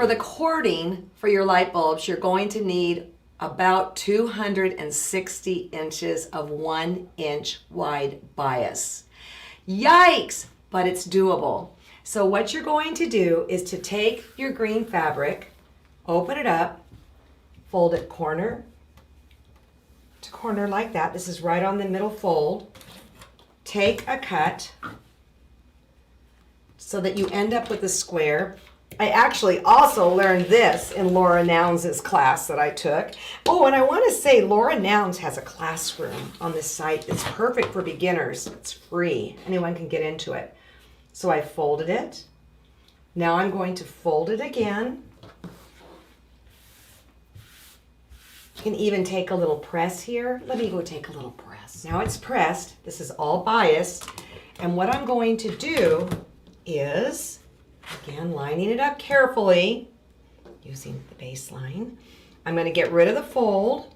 For the cording for your light bulbs, you're going to need about 260 inches of 1-inch wide bias. Yikes, but it's doable. So what you're going to do is to take your green fabric, open it up, fold it corner to corner like that. This is right on the middle fold. Take a cut so that you end up with a square. I actually also learned this in Laura Nouns' class that I took. Oh, and I want to say Laura Nouns has a classroom on this site that's perfect for beginners. It's free. Anyone can get into it. So I folded it. Now I'm going to fold it again. You can even take a little press here. Let me go take a little press. Now it's pressed. This is all biased. And what I'm going to do is, again, lining it up carefully using the baseline. I'm going to get rid of the fold.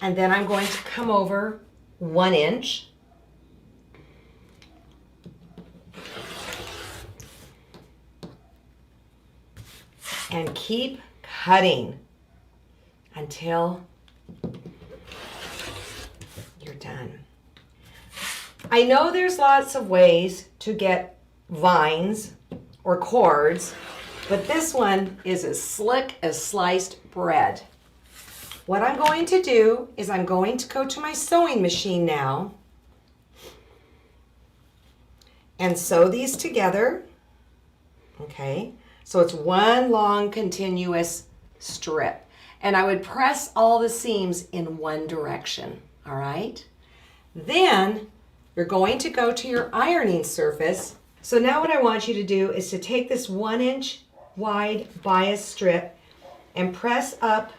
And then I'm going to come over 1 inch. And keep cutting until you're done. I know there's lots of ways to get vines or cords, but this one is as slick as sliced bread. What I'm going to do is I'm going to go to my sewing machine now and sew these together. Okay, so it's one long continuous strip. And I would press all the seams in one direction, all right? Then you're going to go to your ironing surface. So now what I want you to do is to take this 1-inch wide bias strip and press up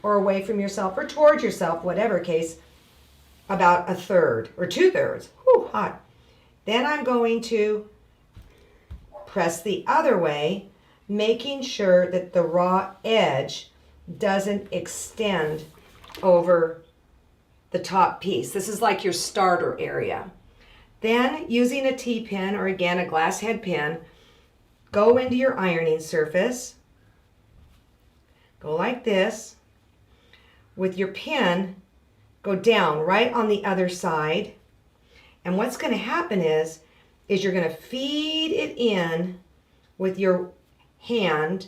or away from yourself or towards yourself, whatever case, about 1/3 or 2/3. Whew, hot. Then I'm going to press the other way, making sure that the raw edge doesn't extend over the top piece. This is like your starter area. Then using a T-pin or again a glass head pin, go into your ironing surface. Go like this. With your pin, go down right on the other side. And what's going to happen is you're going to feed it in with your hand.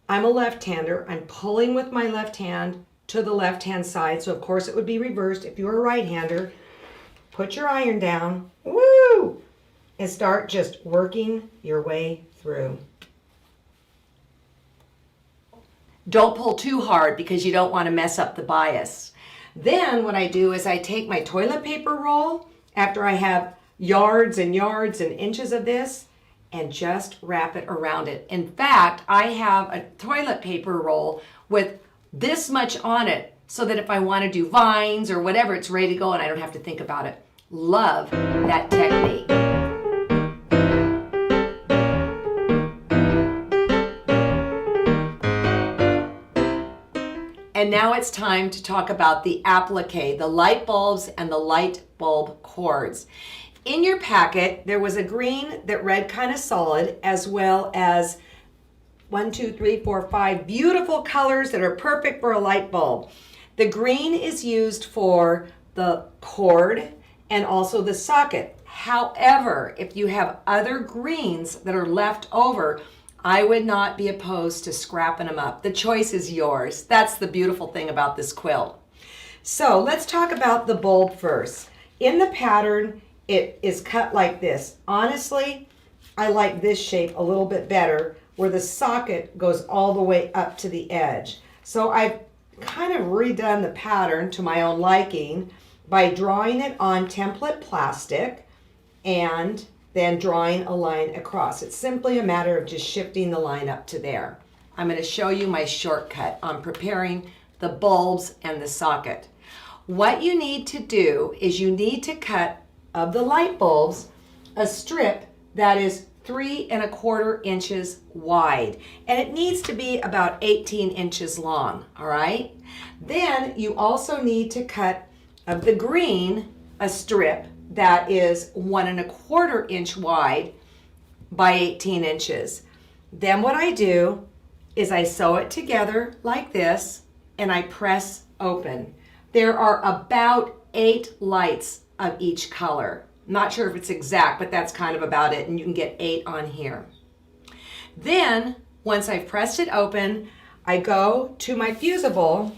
I'm a left-hander. I'm pulling with my left hand to the left-hand side. So of course it would be reversed if you were a right-hander. Put your iron down, woo, and start just working your way through. Don't pull too hard because you don't want to mess up the bias. Then what I do is I take my toilet paper roll after I have yards and yards and inches of this and just wrap it around it. In fact, I have a toilet paper roll with this much on it so that if I want to do vines or whatever, it's ready to go and I don't have to think about it. Love that technique. And now it's time to talk about the applique, the light bulbs and the light bulb cords. In your packet, there was a green that read kind of solid, as well as 1, 2, 3, 4, 5 beautiful colors that are perfect for a light bulb. The green is used for the cord and also the socket. However, if you have other greens that are left over, I would not be opposed to scrapping them up. The choice is yours. That's the beautiful thing about this quilt. So let's talk about the bulb first. In the pattern, it is cut like this. Honestly, I like this shape a little bit better, where the socket goes all the way up to the edge. So I've kind of redone the pattern to my own liking by drawing it on template plastic and then drawing a line across. It's simply a matter of just shifting the line up to there. I'm going to show you my shortcut on preparing the bulbs and the socket. What you need to do is you need to cut of the light bulbs a strip that is 3 1/4 inches wide, and it needs to be about 18 inches long, all right? Then you also need to cut of the green a strip that is 1¼ inch wide by 18 inches. Then what I do is I sew it together like this and I press open. There are about 8 lights of each color. Not sure if it's exact, but that's kind of about it, and you can get 8 on here. Then, once I've pressed it open, I go to my fusible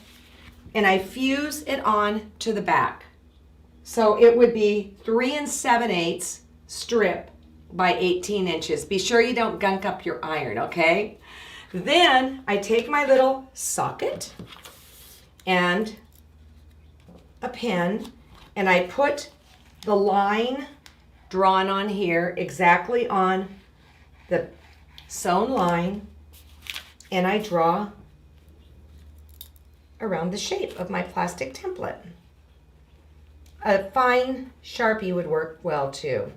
and I fuse it on to the back. So it would be 3 7/8 strip by 18 inches. Be sure you don't gunk up your iron, okay? Then I take my little socket and a pen and I put the line drawn on here exactly on the sewn line, and I draw around the shape of my plastic template. A fine Sharpie would work well too.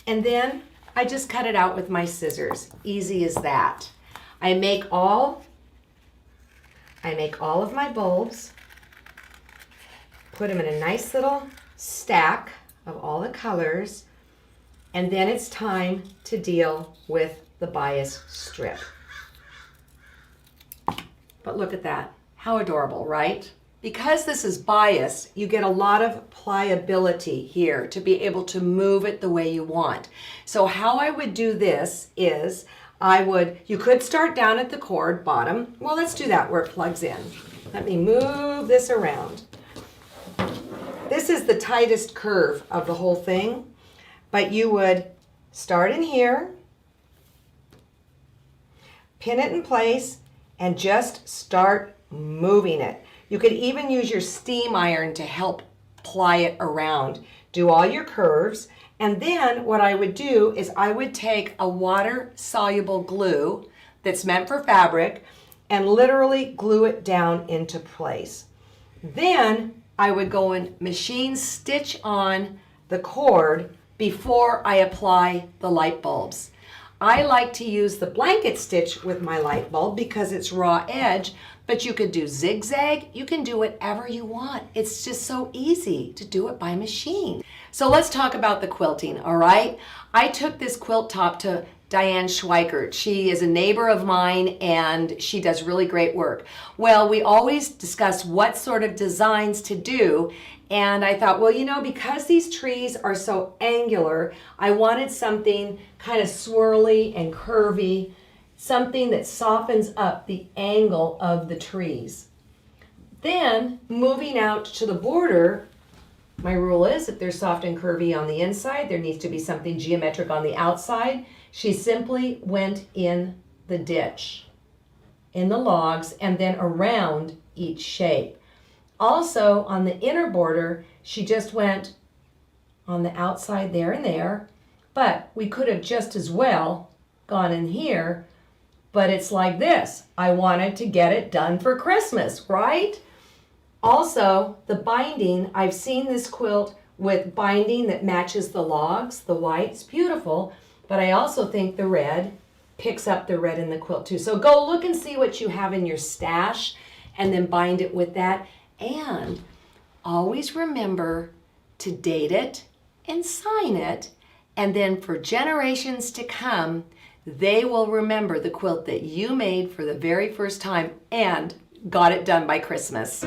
And then I just cut it out with my scissors. Easy as that. I make all of my bulbs, put them in a nice little stack of all the colors, and then it's time to deal with the bias strip. But look at that. How adorable, right? Because this is bias, you get a lot of pliability here to be able to move it the way you want. So how I would do this is you could start down at the cord bottom. Well, let's do that where it plugs in. Let me move this around. This is the tightest curve of the whole thing, but you would start in here, pin it in place, and just start moving it. You could even use your steam iron to help ply it around. Do all your curves, and then what I would do is I would take a water-soluble glue that's meant for fabric and literally glue it down into place. Then I would go and machine stitch on the cord before I apply the light bulbs. I like to use the blanket stitch with my light bulb because it's raw edge, but you could do zigzag, you can do whatever you want. It's just so easy to do it by machine. So let's talk about the quilting, all right? I took this quilt top to Diane Schweikert. She is a neighbor of mine and she does really great work. Well, we always discuss what sort of designs to do, and I thought, well, you know, because these trees are so angular, I wanted something kind of swirly and curvy, something that softens up the angle of the trees. Then, moving out to the border, my rule is if they're soft and curvy on the inside, there needs to be something geometric on the outside. She simply went in the ditch, in the logs, and then around each shape. Also, on the inner border, she just went on the outside there and there, but we could have just as well gone in here, but it's like this. I wanted to get it done for Christmas, right? Also, the binding, I've seen this quilt with binding that matches the logs, the white's beautiful, but I also think the red picks up the red in the quilt too. So go look and see what you have in your stash and then bind it with that. And always remember to date it and sign it. And then for generations to come, they will remember the quilt that you made for the very first time and got it done by Christmas.